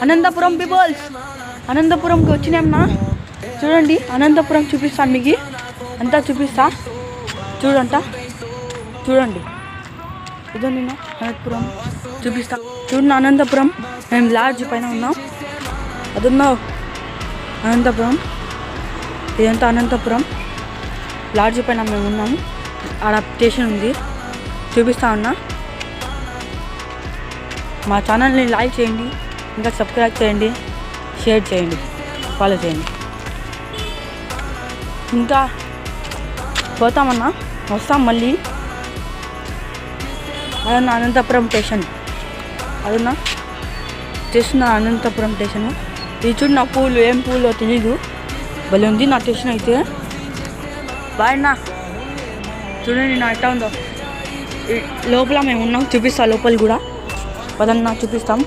Anantapuram peoples, అనంతపురంకి వచ్చినామన్నా. చూడండి, అనంతపురం చూపిస్తాను మీకు, అంతా చూపిస్తా. చూడండి ఇదో నేను అనంతపురం చూపిస్తా. చూడండి అనంతపురం, మేము లాడ్జ్ పైన ఉన్నాం. అదున్నావు అనంతపురం, ఇదంతా అనంతపురం లాడ్జ్ పైన మేము ఉన్నాము. ఆడ స్టేషన్ ఉంది, చూపిస్తా ఉన్నా. మా ఛానల్ని లైక్ చేయండి, ఇంకా సబ్స్క్రైబ్ చేయండి, షేర్ చేయండి, ఫాలో చేయండి. ఇంకా పోతామన్నా, వస్తాం మళ్ళీ. అదన్నా అనంతపురం స్టేషన్, అదన్నా స్టేషన్ అనంతపురం స్టేషను. ఇది చూడు, నా పూలు ఏం పూలో తెలీదు, భలే ఉంది నా స్టేషన్ అయితే. బాయ్ అన్నా. చూడండి నా ఎట్లా ఉందో. లోపల మేము ఉన్నాం, చూపిస్తా లోపల కూడా. పదన్నా చూపిస్తాం.